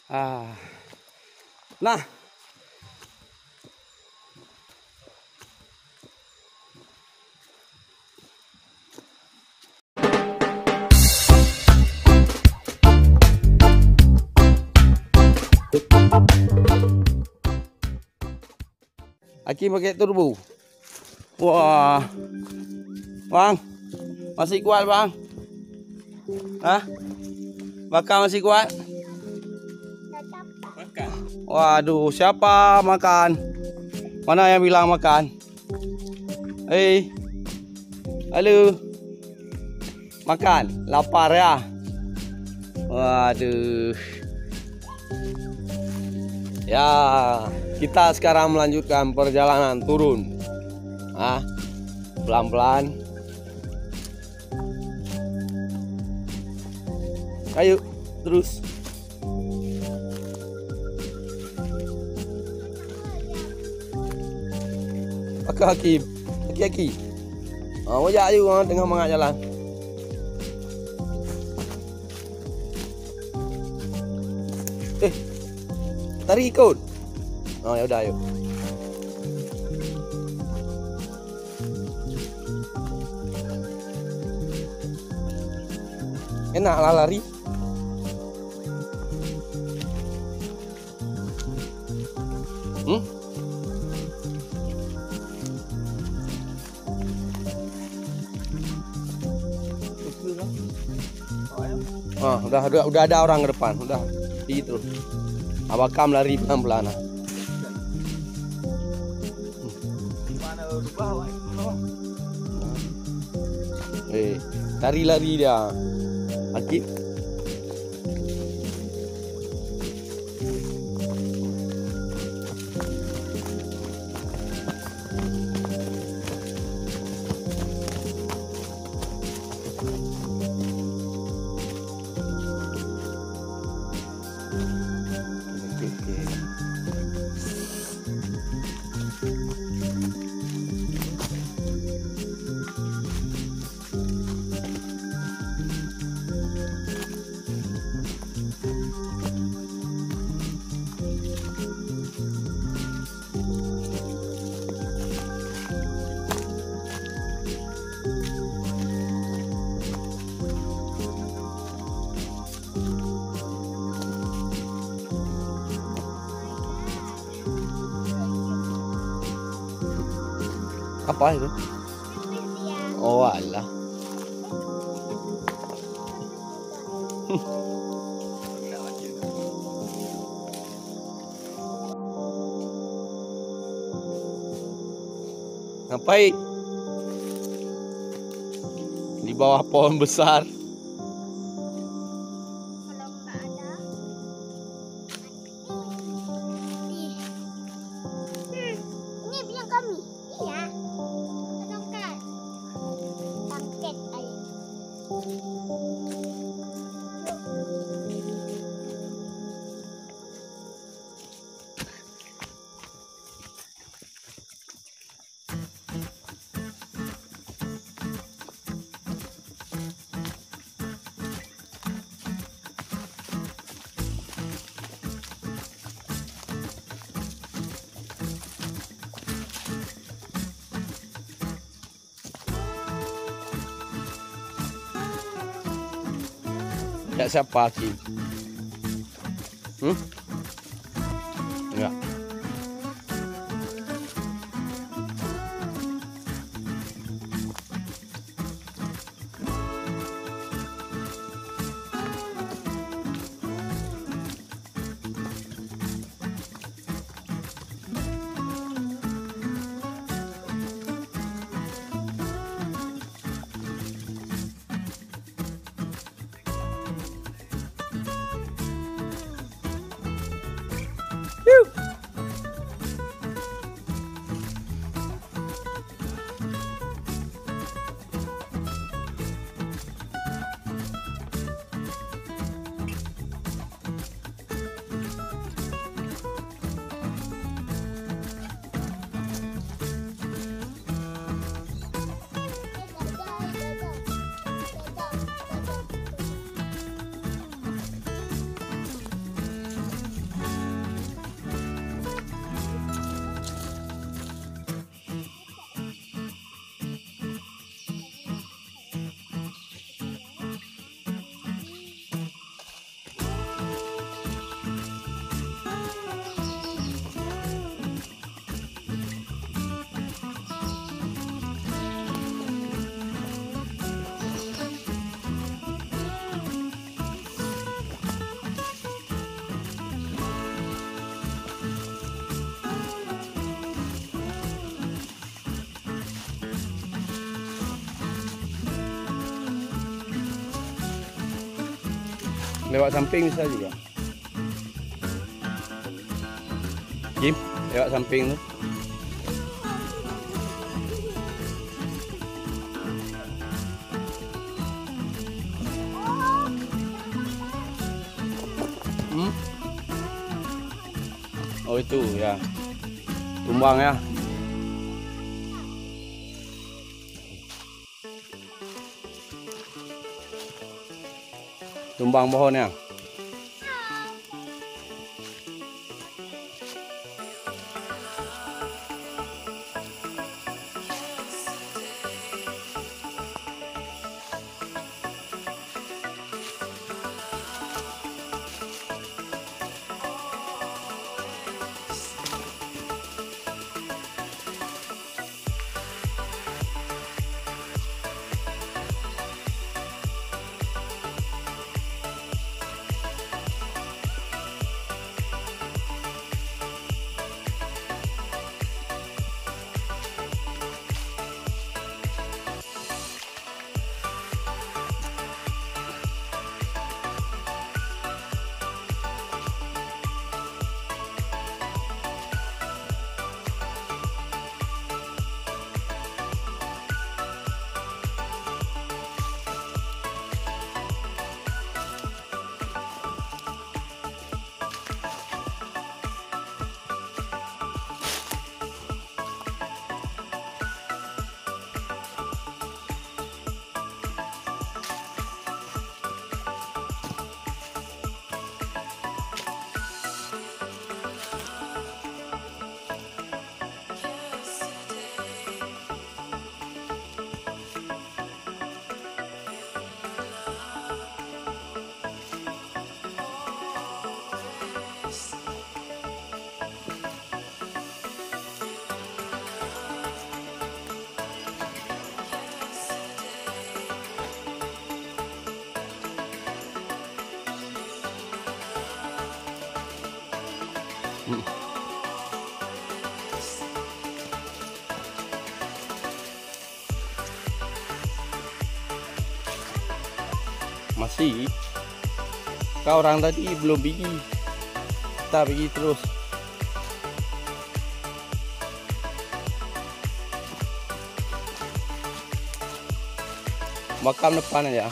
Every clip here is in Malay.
Ah. Nah. Aki pakai turbo. Wah. Bang. Masih kuat, Bang? Hah? Bakar masih kuat? Makan. Waduh, siapa makan? Mana yang bilang makan? Hei. Halo. Makan? Lapar ya? Waduh. Ya, kita sekarang melanjutkan perjalanan turun. Pelan-pelan. Ayo, terus. Aki. Wajak je tengah mangat jalan. Tarik ikut. Ya udah, ayo. Enak lah lari. Udah ada orang ke depan, udah pergi terus. Abakam lari pelan-pelan. Lari dia. Aki. Apa itu? Oh alah. Ngapain? Di bawah pohon besar. Kalau nggak ada, ini bilang kami. Iya. Temukan. Bangkit air. Ya siapa Aki? Enggak. Lewat samping bisa juga. Jim, lewat samping tuh. Oh itu ya, tumbang ya. Tumbang pohonnya. Masih. Kau orang tadi belum pergi. Kita pergi terus. Makam depan aja.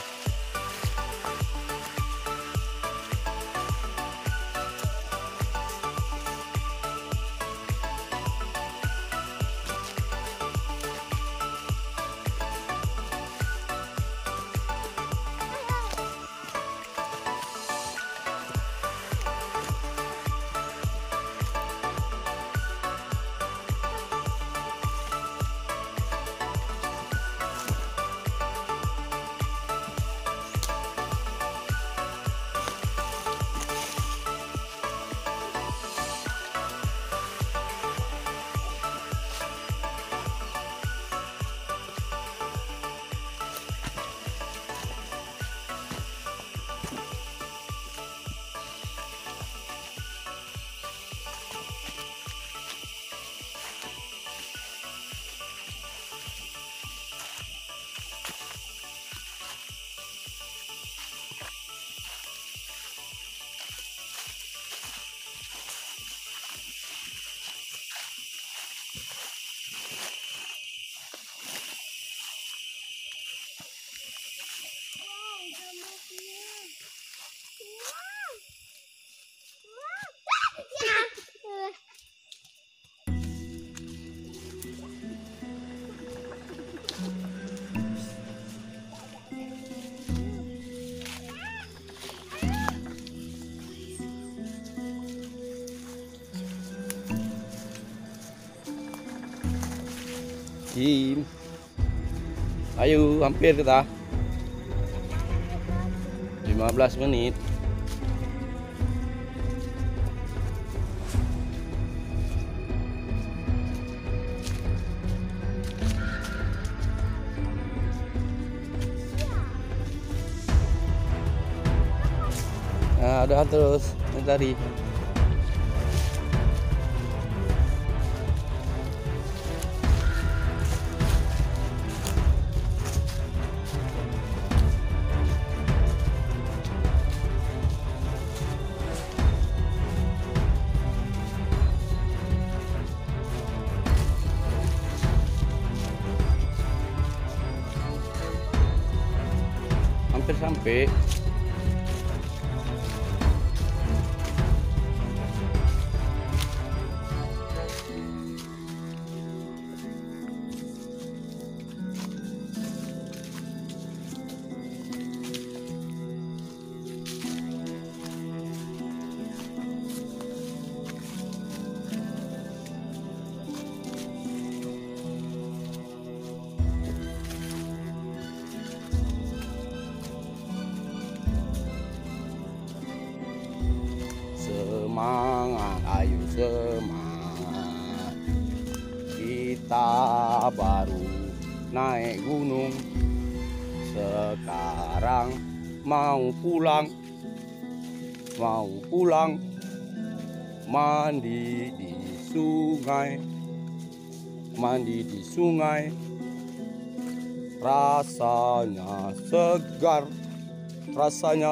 Jim, ayo hampir kita 15 menit. Nah, udah terus tadi. sampai. Semangat, ayo semangat. Kita baru naik gunung, sekarang mau pulang. Mandi di sungai, rasanya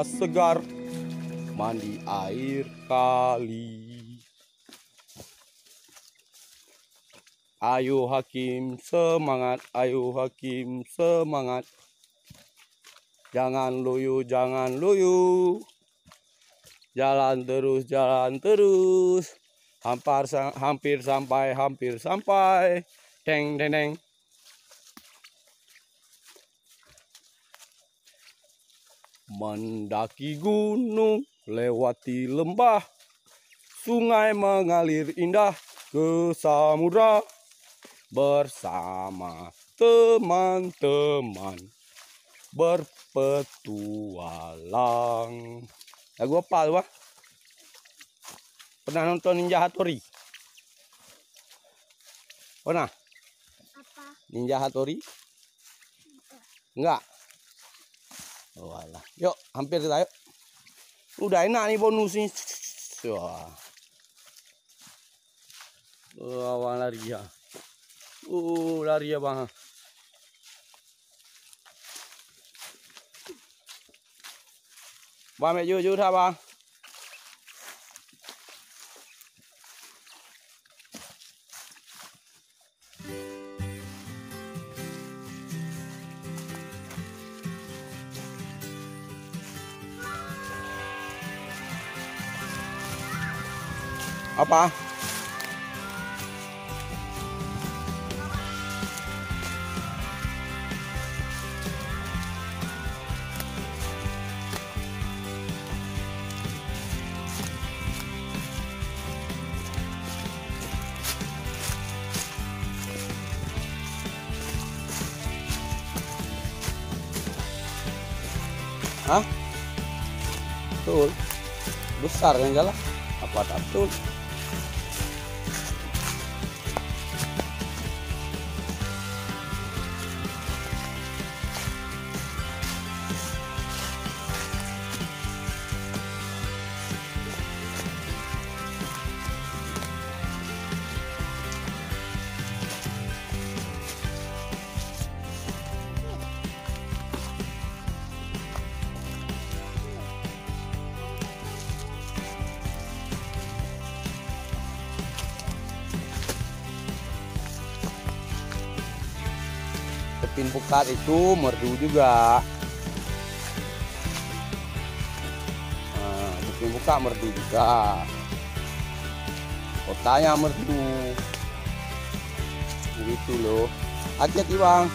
segar, mandi air kali. Ayo Hakim semangat, jangan loyo, jalan terus, hampir sampai, deng deng deng. Mendaki gunung, lewati lembah, sungai mengalir indah ke samudra, bersama teman-teman berpetualang. Lagu apa tuh, Pak? Pernah nonton Ninja Hattori? Pernah? Apa? Ninja Hattori? Enggak? Oh alah. Yuk, hampir kita yuk. Udah enak nih bonusnya. Wah. Wah, lari ya. Lari ya, Bang. Ba mẹ vui tha Bang. Apa? Hah? Betul. Besar kan jalan? Apa tak betul? Tepin pukat itu merdu juga. Nah, tepin pukat merdu juga. Kotanya merdu. Begitu loh. Hati-hati Bang.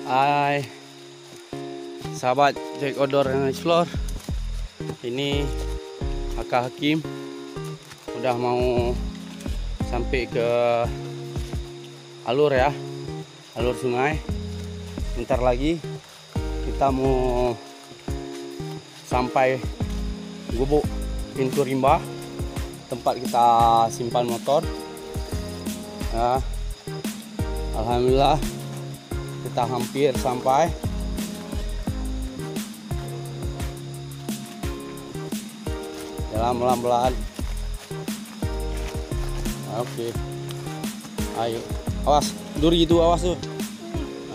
Hai sahabat Jack Outdoor and Explore, ini Kakak Hakim udah mau sampai ke alur ya, alur sungai. Bentar lagi kita mau sampai gubuk pintu rimba, tempat kita simpan motor ya. Alhamdulillah Kita hampir sampai. Jalan pelan-pelan. Oke. Ayo. Awas, duri itu awas tuh.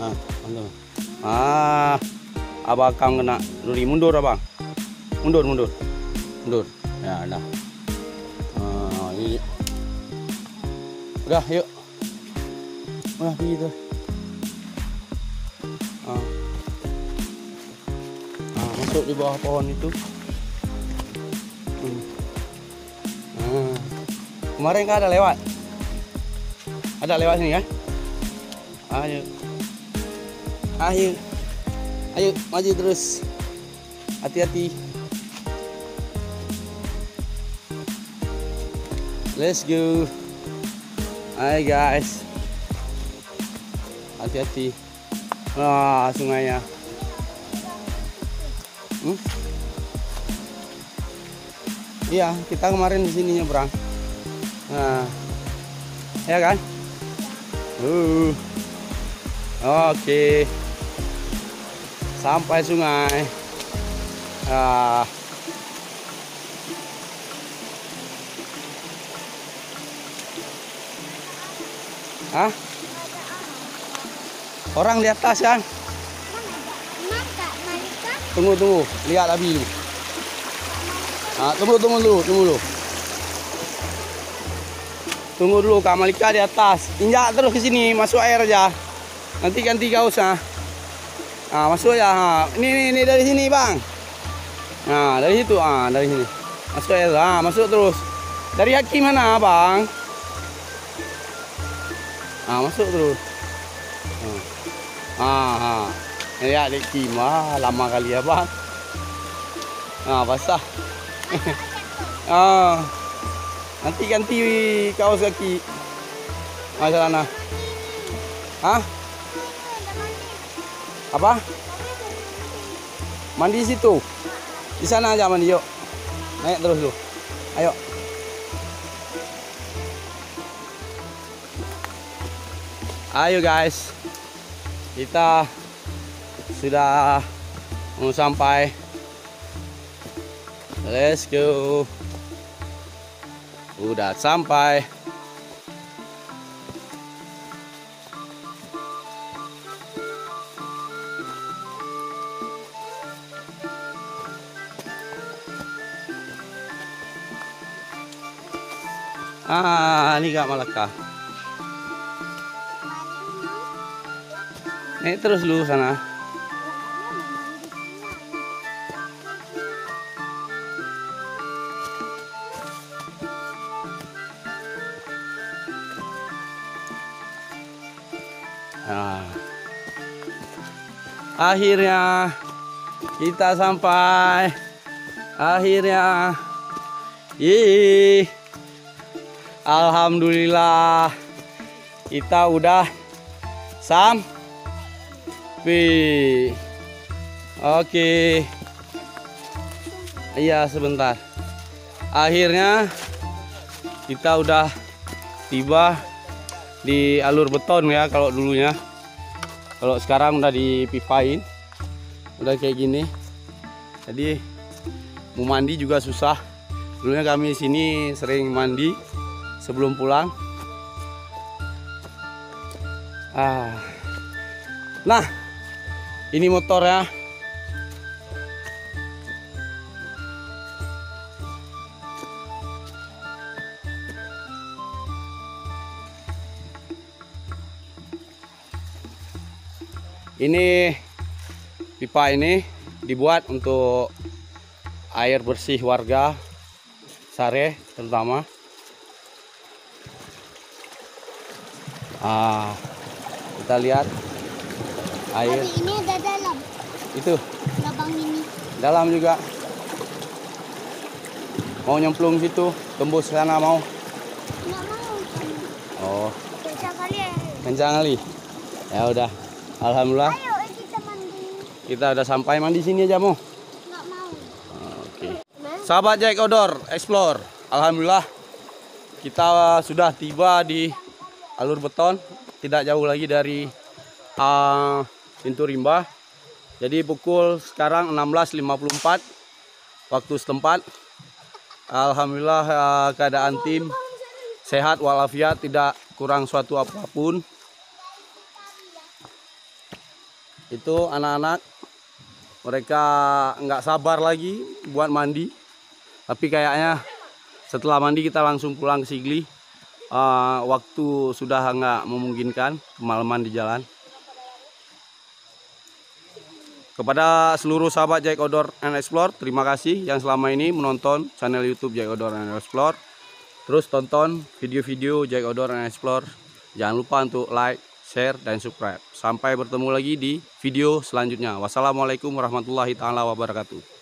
Ah, mantul. Ah, abang kena duri. Mundur abang. Mundur. Ya, dah. Ini. Udah, yuk. Udah pergi tuh. Masuk di bawah pohon itu. Kemarin kan ada lewat. Ada lewat sini kan? Ayo, maju terus. Hati-hati. Let's go. Hai guys. Hati-hati. Sungainya. Iya, kita kemarin di sini nyebrang. Nah, ya kan? Oke. Sampai sungai. Orang di atas kan? Tunggu, lihat Abi dulu. Tunggu dulu. Tunggu dulu, Kak Malika di atas. Injak terus ke sini, masuk air aja. Nanti ganti gaus. Masuk ya. Ini dari sini, Bang. Nah, dari situ. Dari sini. Masuk air. Masuk terus. Dari kaki mana, Bang? Masuk terus. Ya, Dek Kim. Lama kali ya, Bang. Basah. Nanti ganti kaos kaki. Sana. Apa? Mandi di situ. Di sana aja mandi, yuk. Naik terus dulu. Ayo. Ayo guys. Kita sudah mau sampai. Let's go. Udah sampai. Ini Kak Malaka. Naik terus dulu sana. Akhirnya kita sampai. Akhirnya. Alhamdulillah. Kita udah sampai. Oke. Iya, sebentar. Akhirnya kita udah tiba di alur beton ya kalau dulunya. Kalau sekarang udah dipipain, udah kayak gini. Jadi mau mandi juga susah. Dulunya kami di sini sering mandi sebelum pulang. Nah, ini motornya. Ini pipa ini dibuat untuk air bersih warga Sare terutama. Kita lihat air. Tapi ini ada dalam. Itu. Lubang ini. Dalam juga. Mau nyemplung situ, tembus sana mau? Nggak mau. Oh. Kencang kali ya. Kencang kali. Ya udah. Alhamdulillah. Ayo kita mandi. Kita udah sampai, mandi sini aja mau. Nggak mau. Oke. Sahabat Jack Outdoor Explore, alhamdulillah kita sudah tiba di alur beton, tidak jauh lagi dari pintu rimba. Jadi pukul sekarang 16.54 waktu setempat. Alhamdulillah keadaan tim sehat walafiat, tidak kurang suatu apapun. Itu anak-anak mereka nggak sabar lagi buat mandi, tapi kayaknya setelah mandi kita langsung pulang ke Sigli. Waktu sudah nggak memungkinkan, kemalaman di jalan. Kepada seluruh sahabat Jack Outdoor and Explore, terima kasih yang selama ini menonton channel YouTube Jack Outdoor and Explore. Terus tonton video-video Jack Outdoor and Explore. Jangan lupa untuk like, share, dan subscribe. Sampai bertemu lagi di video selanjutnya. Wassalamualaikum warahmatullahi wabarakatuh.